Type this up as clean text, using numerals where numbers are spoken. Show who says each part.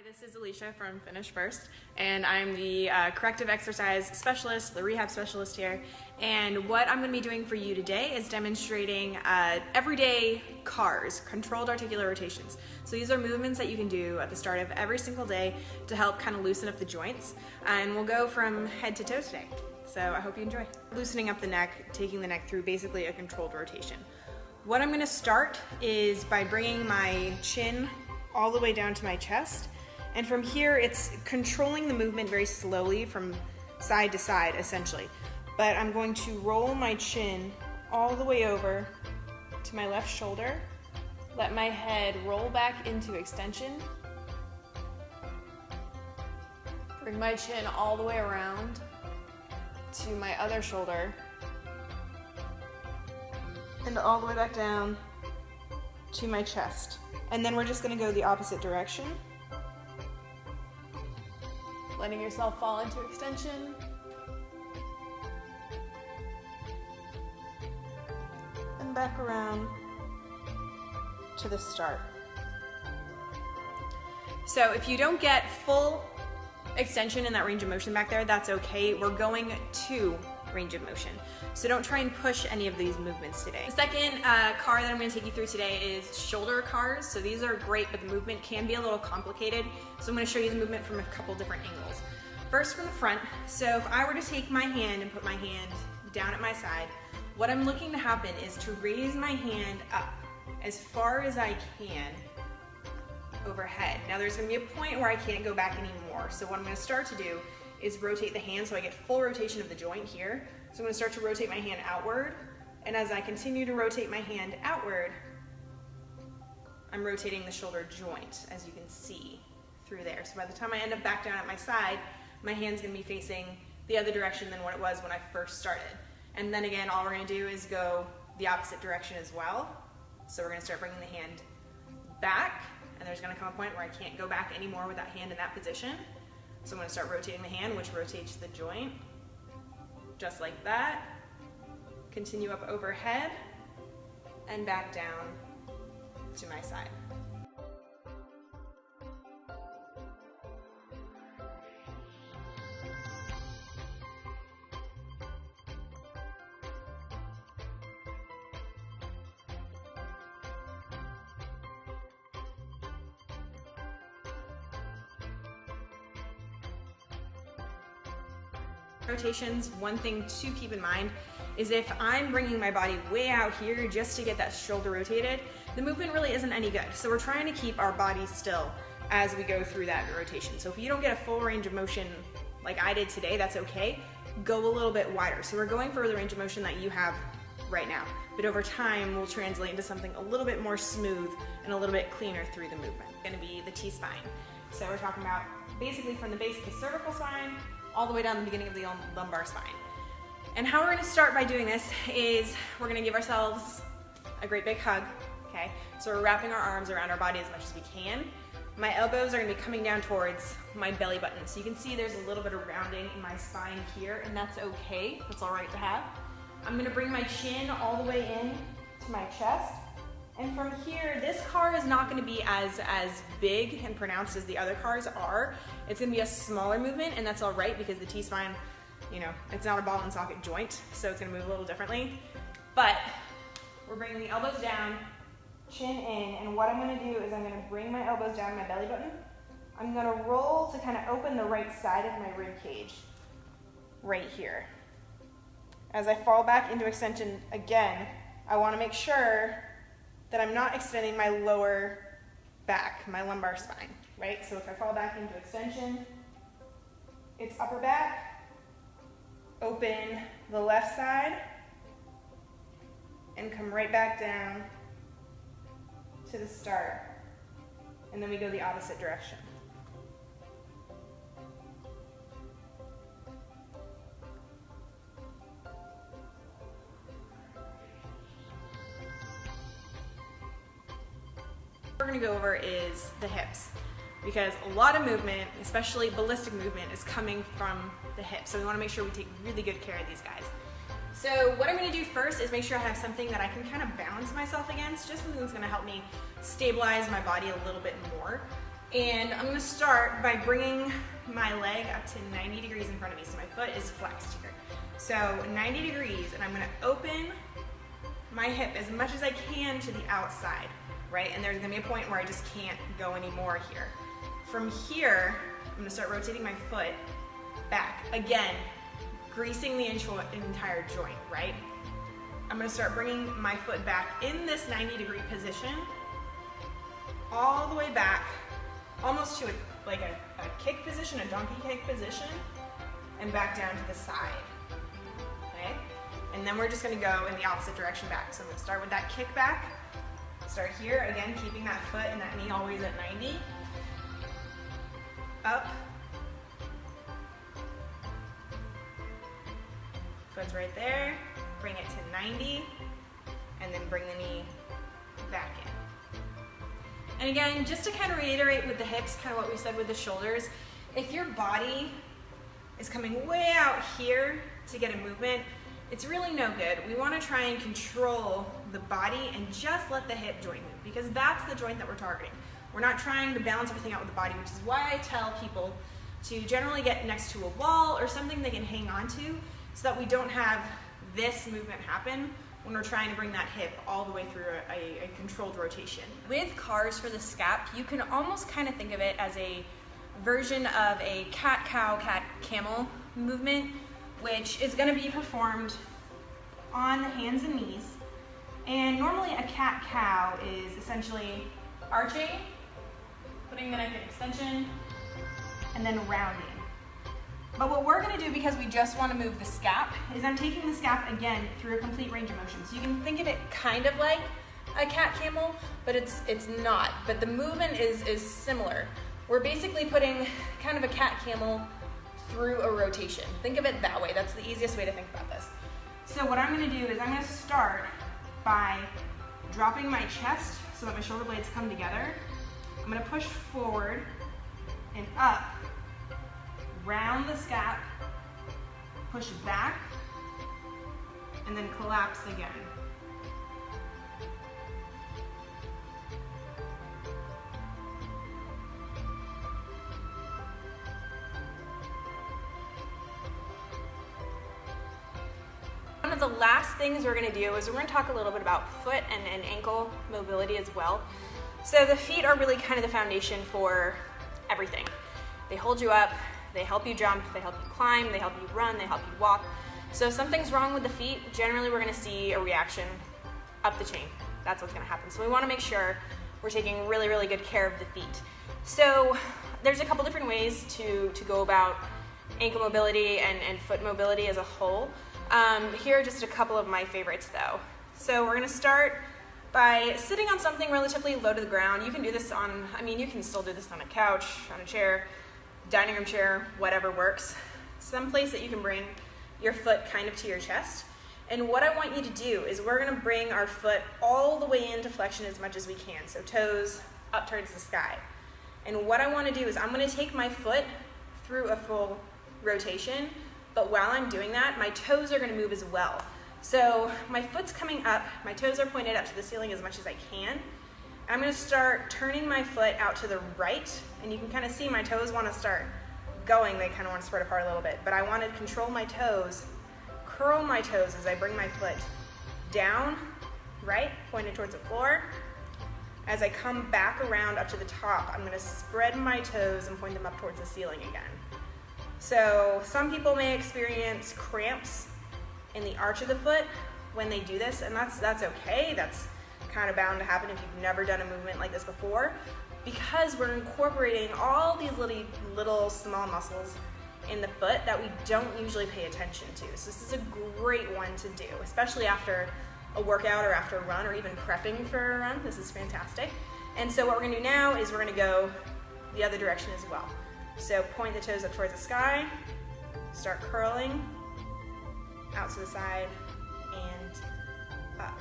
Speaker 1: This is Alicia from Finish First, and I'm the corrective exercise specialist, the rehab specialist here. And what I'm going to be doing for you today is demonstrating everyday CARs, controlled articular rotations. So these are movements that you can do at the start of every single day to help kind of loosen up the joints. And we'll go from head to toe today. So I hope you enjoy. Loosening up the neck, taking the neck through basically a controlled rotation. What I'm going to start is by bringing my chin all the way down to my chest. And from here, it's controlling the movement very slowly from side to side, essentially. But I'm going to roll my chin all the way over to my left shoulder, let my head roll back into extension, bring my chin all the way around to my other shoulder, and all the way back down to my chest. And then we're just gonna go the opposite direction. Letting yourself fall into extension. And back around to the start. So if you don't get full extension in that range of motion back there, that's okay. We're going to range of motion. So don't try and push any of these movements today. The second CAR that I'm going to take you through today is shoulder CARs. So these are great, but the movement can be a little complicated. So I'm going to show you the movement from a couple different angles. First from the front. So if I were to take my hand and put my hand down at my side, what I'm looking to happen is to raise my hand up as far as I can overhead. Now there's going to be a point where I can't go back anymore. So what I'm going to start to do is rotate the hand so I get full rotation of the joint here. So I'm going to start to rotate my hand outward, and as I continue to rotate my hand outward, I'm rotating the shoulder joint, as you can see through there. So by the time I end up back down at my side, my hand's going to be facing the other direction than what it was when I first started. And then again, all we're going to do is go the opposite direction as well. So we're going to start bringing the hand back, and there's going to come a point where I can't go back anymore with that hand in that position. So I'm going to start rotating the hand, which rotates the joint, just like that. Continue up overhead and back down to my side. Rotations, one thing to keep in mind is if I'm bringing my body way out here just to get that shoulder rotated, the movement really isn't any good. So we're trying to keep our body still as we go through that rotation. So if you don't get a full range of motion like I did today, that's okay. Go a little bit wider. So we're going for the range of motion that you have right now. But over time, we'll translate into something a little bit more smooth and a little bit cleaner through the movement. It's gonna be the T-spine. So we're talking about basically from the base of the cervical spine all the way down the beginning of the lumbar spine. And how we're gonna start by doing this is we're gonna give ourselves a great big hug, okay? So we're wrapping our arms around our body as much as we can. My elbows are gonna be coming down towards my belly button. So you can see there's a little bit of rounding in my spine here, and that's okay, that's all right to have. I'm gonna bring my chin all the way in to my chest. And from here, this CAR is not going to be as big and pronounced as the other CARs are. It's going to be a smaller movement, and that's all right because the T-spine, you know, it's not a ball and socket joint, so it's going to move a little differently. But we're bringing the elbows down, chin in, and what I'm going to do is I'm going to bring my elbows down my belly button. I'm going to roll to kind of open the right side of my rib cage, right here. As I fall back into extension again, I want to make sure that I'm not extending my lower back, my lumbar spine, right? So if I fall back into extension, it's upper back, open the left side, and come right back down to the start. And then we go the opposite direction. What we're going to go over is the hips, because a lot of movement, especially ballistic movement, is coming from the hips. So we want to make sure we take really good care of these guys. So what I'm going to do first is make sure I have something that I can kind of balance myself against, just something that's going to help me stabilize my body a little bit more. And I'm gonna start by bringing my leg up to 90 degrees in front of me. So my foot is flexed here. So 90 degrees, and I'm gonna open my hip as much as I can to the outside, right? And there's gonna be a point where I just can't go anymore here. From here, I'm gonna start rotating my foot back. Again, greasing the entire joint, right? I'm gonna start bringing my foot back in this 90-degree position, all the way back, almost to like a kick position, a donkey kick position, and back down to the side, okay? And then we're just gonna go in the opposite direction back. So I'm gonna start with that kick back, start here, again, keeping that foot and that knee always at 90, up, foot's right there, bring it to 90, and then bring the knee back in. And again, just to kind of reiterate with the hips, kind of what we said with the shoulders, if your body is coming way out here to get a movement, it's really no good. We want to try and control the body and just let the hip joint move, because that's the joint that we're targeting. We're not trying to balance everything out with the body, which is why I tell people to generally get next to a wall or something they can hang on to so that we don't have this movement happen when we're trying to bring that hip all the way through a controlled rotation. With cars for the scap, you can almost kind of think of it as a version of a cat-cow, cat-camel movement, which is going to be performed on the hands and knees. And normally a cat-cow is essentially arching, putting the neck in extension, and then rounding. But what we're gonna do, because we just wanna move the scap, is I'm taking the scap again through a complete range of motion. So you can think of it kind of like a cat-camel, but it's not. But the movement is similar. We're basically putting kind of a cat-camel through a rotation. Think of it that way. That's the easiest way to think about this. So what I'm gonna do is I'm gonna start by dropping my chest so that my shoulder blades come together. I'm gonna push forward and up, round the scap, push back, and then collapse again. One of the last things we're going to do is we're going to talk a little bit about foot and ankle mobility as well. So the feet are really kind of the foundation for everything. They hold you up, they help you jump, they help you climb, they help you run, they help you walk. So if something's wrong with the feet, generally we're going to see a reaction up the chain. That's what's going to happen. So we want to make sure we're taking really, really good care of the feet. So there's a couple different ways to go about ankle mobility and foot mobility as a whole. Here are just a couple of my favorites though. So we're going to start by sitting on something relatively low to the ground. You can do this on, you can still do this on a couch, on a chair, dining room chair, whatever works. Some place that you can bring your foot kind of to your chest. And what I want you to do is we're gonna bring our foot all the way into flexion as much as we can. So toes up towards the sky. And what I wanna do is I'm gonna take my foot through a full rotation, but while I'm doing that, my toes are gonna move as well. So my foot's coming up, my toes are pointed up to the ceiling as much as I can. I'm gonna start turning my foot out to the right, and you can kind of see my toes wanna start going. They kind of wanna spread apart a little bit, but I wanna control my toes, curl my toes as I bring my foot down, right, pointed towards the floor. As I come back around up to the top, I'm gonna spread my toes and point them up towards the ceiling again. So some people may experience cramps in the arch of the foot when they do this, and that's okay. That's kind of bound to happen if you've never done a movement like this before, because we're incorporating all these little small muscles in the foot that we don't usually pay attention to. So this is a great one to do, especially after a workout or after a run or even prepping for a run. This is fantastic. And so what we're gonna do now is we're gonna go the other direction as well. So point the toes up towards the sky, start curling out to the side and up.